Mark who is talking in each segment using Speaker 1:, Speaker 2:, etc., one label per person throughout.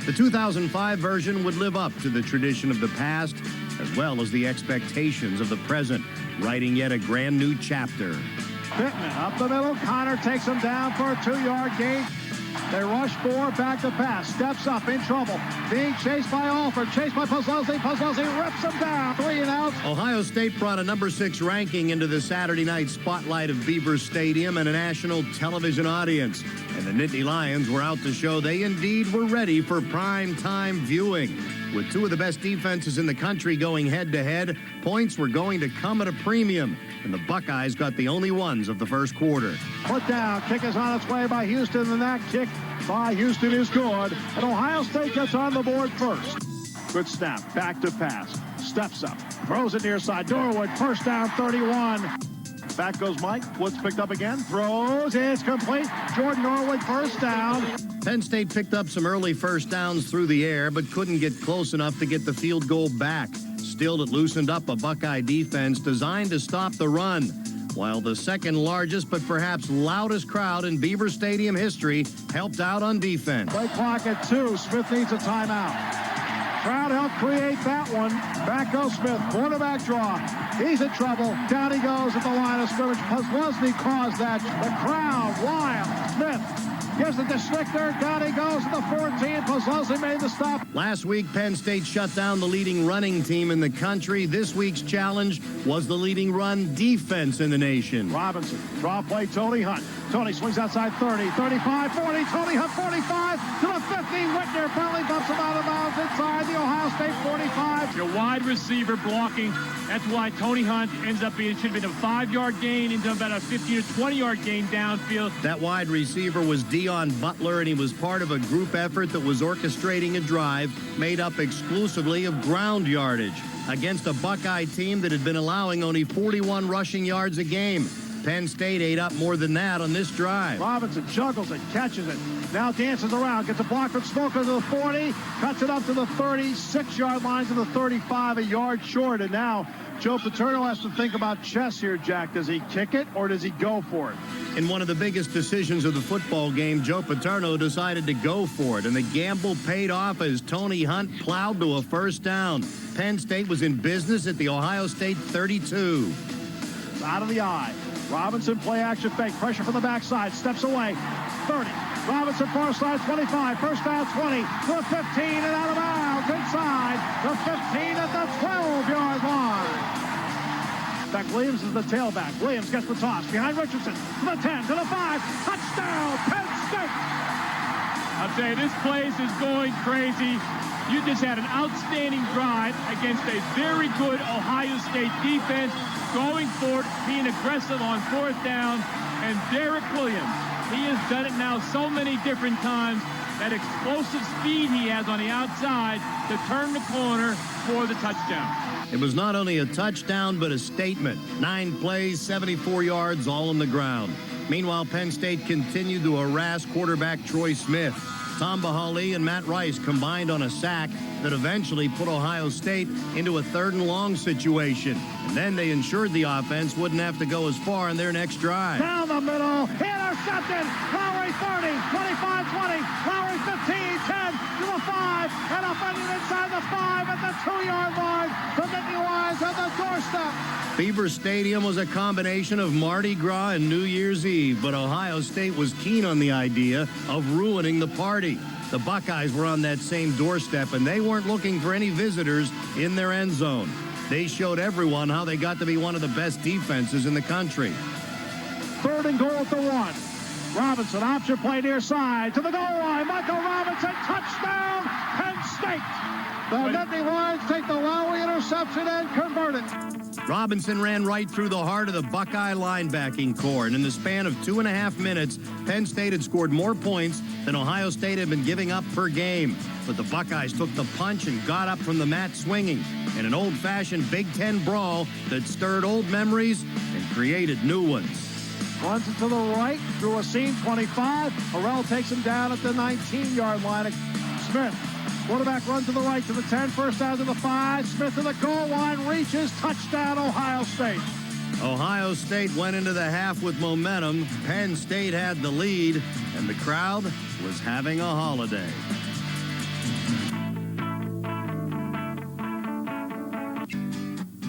Speaker 1: The 2005 version would live up to the tradition of the past, as well as the expectations of the present, writing yet a brand new chapter.
Speaker 2: Pittman up the middle. Connor takes him down for a 2-yard gain. They rush 4, back to pass. Steps up, in trouble. Being chased by Alford. Chased by Puzzlesi. Puzzlesi rips him down. 3 and out.
Speaker 1: Ohio State brought a number 6 ranking into the Saturday night spotlight of Beaver Stadium and a national television audience. And the Nittany Lions were out to show they indeed were ready for prime time viewing. With 2 of the best defenses in the country going head-to-head, points were going to come at a premium, and the Buckeyes got the only ones of the first quarter.
Speaker 2: Put down. Kick is on its way by Houston, and that kick by Houston is good. And Ohio State gets on the board first. Good snap. Back to pass. Steps up. Throws it near side. Norwood, first down, 31. Back goes Mike. Woods picked up again. Throws. It's complete. Jordan Norwood, first down.
Speaker 1: Penn State picked up some early first downs through the air, but couldn't get close enough to get the field goal back. Still, it loosened up a Buckeye defense designed to stop the run, while the second largest but perhaps loudest crowd in Beaver Stadium history helped out on defense.
Speaker 2: Play clock at 2. Smith needs a timeout. Crowd helped create that one. Back goes Smith. Quarterback draw. He's in trouble. Down he goes at the line of scrimmage. Puzzlesi caused that. The crowd wild. Smith gives it to Schlichter. Down he goes at the 14. Puzzlesi made the stop.
Speaker 1: Last week, Penn State shut down the leading running team in the country. This week's challenge was the leading run defense in the nation.
Speaker 2: Robinson, draw play, Tony Hunt. Tony swings outside 30, 35, 40. Tony Hunt 45 to the 50. Whitner belly bumps him out of bounds inside the Ohio State 45.
Speaker 3: Your wide receiver blocking. That's why Tony Hunt ends up being, it should have been a 5-yard gain into about a 15 or 20-yard gain downfield.
Speaker 1: That wide receiver was Dion Butler, and he was part of a group effort that was orchestrating a drive made up exclusively of ground yardage against a Buckeye team that had been allowing only 41 rushing yards a game. Penn State ate up more than that on this drive.
Speaker 2: Robinson juggles it, catches it, now dances around, gets a block from Smoker to the 40, cuts it up to the 36-yard line to the 35, a yard short, and now Joe Paterno has to think about chess here, Jack. Does he kick it or does he go for it?
Speaker 1: In one of the biggest decisions of the football game, Joe Paterno decided to go for it, and the gamble paid off as Tony Hunt plowed to a first down. Penn State was in business at the Ohio State 32.
Speaker 2: It's out of the eye. Robinson play action fake, pressure from the backside, steps away, 30. Robinson far side, 25, first down 20, to the 15 and out of bounds inside the 15 at the 12-yard line. Back Williams is the tailback. Williams gets the toss behind Richardson to the 10, to the 5, touchdown, Penn State.
Speaker 3: I'll tell you, this place is going crazy. You just had an outstanding drive against a very good Ohio State defense, going for it, being aggressive on 4th down, and Derek Williams, he has done it now so many different times. That explosive speed he has on the outside to turn the corner for the touchdown.
Speaker 1: It was not only a touchdown, but a statement. 9 plays, 74 yards, all on the ground. Meanwhile, Penn State continued to harass quarterback Troy Smith. Tom Bahali and Matt Rice combined on a sack that eventually put Ohio State into a 3rd and long situation. And then they ensured the offense wouldn't have to go as far in their next drive.
Speaker 2: Down the middle, intercepted, Lowry 30, 25, 20, Lowry 15, 10, to the 5, and up on the inside the 5 at the 2-yard line. The Nittany Lions at the doorstep.
Speaker 1: Beaver Stadium was a combination of Mardi Gras and New Year's Eve, but Ohio State was keen on the idea of ruining the party. The Buckeyes were on that same doorstep, and they weren't looking for any visitors in their end zone. They showed everyone how they got to be one of the best defenses in the country.
Speaker 2: 3rd and goal at the 1. Robinson, option play near side to the goal line. Michael Robinson, touchdown, Penn State. The Nittany Lions take the Lowry interception and convert it.
Speaker 1: Robinson ran right through the heart of the Buckeye linebacking core, and in the span of 2.5 minutes, Penn State had scored more points than Ohio State had been giving up per game. But the Buckeyes took the punch and got up from the mat swinging in an old-fashioned Big Ten brawl that stirred old memories and created new ones.
Speaker 2: Runs it to the right, through a seam, 25. Harrell takes him down at the 19-yard line. Smith, quarterback runs to the right to the 10, first down to the 5. Smith to the goal line, reaches, touchdown, Ohio State.
Speaker 1: Ohio State went into the half with momentum. Penn State had the lead, and the crowd was having a holiday.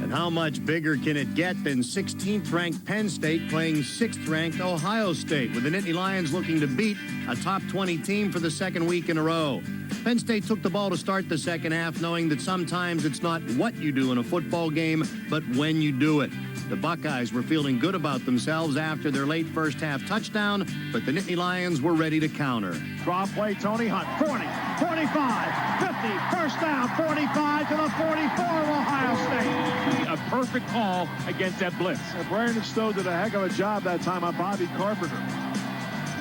Speaker 1: And how much bigger can it get than 16th-ranked Penn State playing 6th-ranked Ohio State, with the Nittany Lions looking to beat a top 20 team for the second week in a row. Penn State took the ball to start the second half, knowing that sometimes it's not what you do in a football game, but when you do it. The Buckeyes were feeling good about themselves after their late first-half touchdown, but the Nittany Lions were ready to counter.
Speaker 2: Draw play, Tony Hunt, 40, 45, 50, first down, 45 to the 44 of Ohio State.
Speaker 3: A perfect call against that blitz.
Speaker 2: Brandon Stowe did a heck of a job that time on Bobby Carpenter.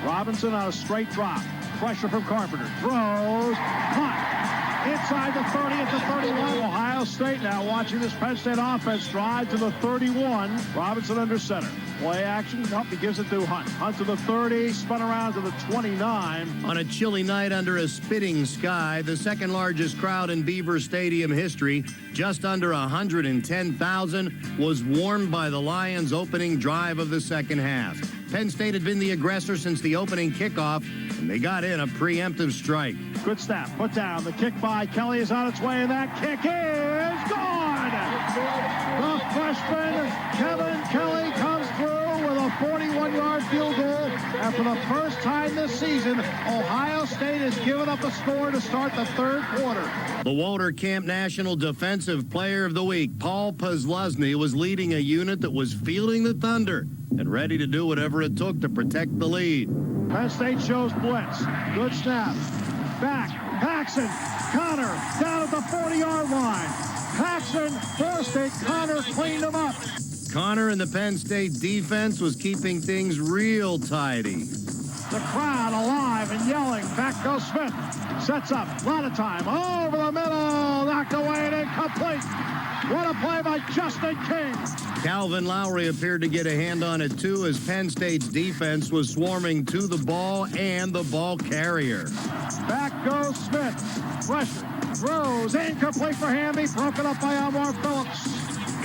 Speaker 2: Robinson on a straight drop. Pressure from Carpenter. Throws. Hunt. Inside the 30 at the 31. Ohio State now watching this Penn State offense drive to the 31. Robinson under center. Play action. Nope, he gives it to Hunt. Hunt to the 30. Spun around to the 29.
Speaker 1: On a chilly night under a spitting sky, the second largest crowd in Beaver Stadium history, just under 110,000, was warmed by the Lions' opening drive of the second half. Penn State had been the aggressor since the opening kickoff, and they got in a preemptive strike.
Speaker 2: Good snap. Put down. The kick by Kelly is on its way, and that kick is good. The freshman, Kevin Kelly, comes through with a 41-yard field goal. And for the first time this season, Ohio State has given up a score to start the third quarter.
Speaker 1: The Walter Camp National Defensive Player of the Week, Paul Posluszny, was leading a unit that was fielding the thunder and ready to do whatever it took to protect the lead.
Speaker 2: Penn State shows blitz. Good snap. Back. Paxson. Connor down at the 40-yard line. Paxson forced it. Connor cleaned him up.
Speaker 1: Connor and the Penn State defense was keeping things real tidy.
Speaker 2: The crowd alive and yelling. Back goes Smith. Sets up. A lot of time. Over the middle. Knocked away and incomplete. What a play by Justin King.
Speaker 1: Calvin Lowry appeared to get a hand on it, too, as Penn State's defense was swarming to the ball and the ball carrier.
Speaker 2: Back goes Smith. Pressure. Throws. Incomplete for Hamby. Broken up by Elmore Phillips.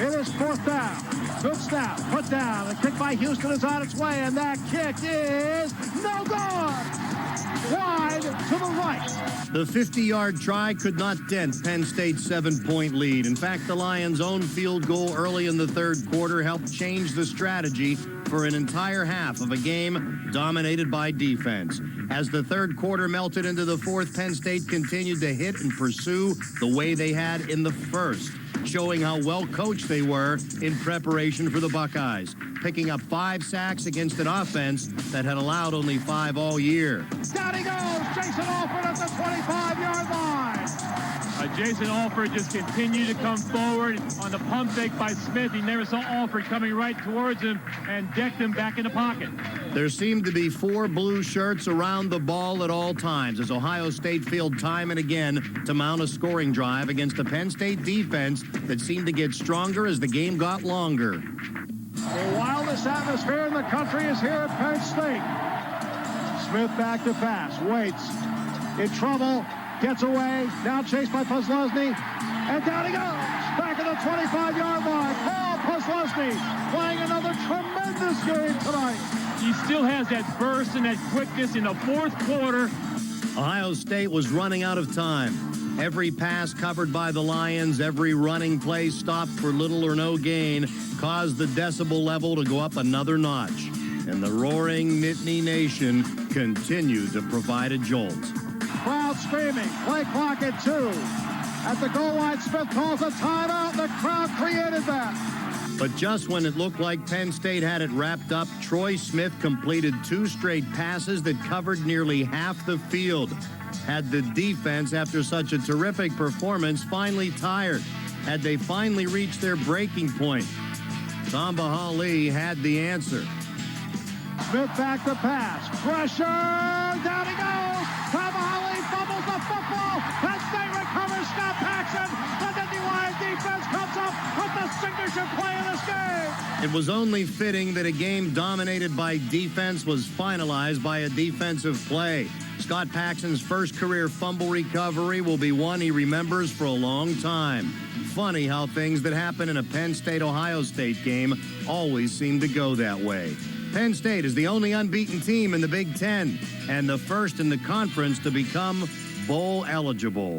Speaker 2: It is fourth down. Good snap. Put down. The kick by Houston is on its way, and that kick is no good. Wide to the right.
Speaker 1: The 50-yard try could not dent Penn State's 7-point lead. In fact, the Lions' own field goal early in the third quarter helped change the strategy for an entire half of a game dominated by defense. As the third quarter melted into the fourth, Penn State continued to hit and pursue the way they had in the first, showing how well coached they were in preparation for the Buckeyes, picking up 5 sacks against an offense that had allowed only 5 all year.
Speaker 2: Down he goes. Jason Alford at the 25-yard line.
Speaker 3: Jason Alford just continued to come forward on the pump fake by Smith. He never saw Alford coming right towards him and decked him back in the pocket.
Speaker 1: There seemed to be 4 blue shirts around the ball at all times as Ohio State failed time and again to mount a scoring drive against a Penn State defense that seemed to get stronger as the game got longer.
Speaker 2: The wildest atmosphere in the country is here at Penn State. Smith back to pass. Waits. In trouble. Gets away. Now chased by Posluszny. And down he goes. Back at the 25-yard line. Paul Posluszny playing another tremendous game tonight.
Speaker 3: He still has that burst and that quickness in the fourth quarter.
Speaker 1: Ohio State was running out of time. Every pass covered by the Lions, every running play stopped for little or no gain, caused the decibel level to go up another notch. And the roaring Nittany Nation continued to provide a jolt.
Speaker 2: Crowd screaming. Play clock at 2. At the goal line, Smith calls a timeout. The crowd created that.
Speaker 1: But just when it looked like Penn State had it wrapped up, Troy Smith completed 2 straight passes that covered nearly half the field. Had the defense, after such a terrific performance, finally tired? Had they finally reached their breaking point? Tamba Hali had the answer.
Speaker 2: Smith back to pass. Pressure. Down he goes. Tamba Hali fumbles the football. Penn State recovers. Scott Paxson. The Nittany Lions defense comes up with the signature play of this game.
Speaker 1: It was only fitting that a game dominated by defense was finalized by a defensive play. Scott Paxson's first career fumble recovery will be one he remembers for a long time. Funny how things that happen in a Penn State-Ohio State game always seem to go that way. Penn State is the only unbeaten team in the Big Ten and the first in the conference to become bowl eligible.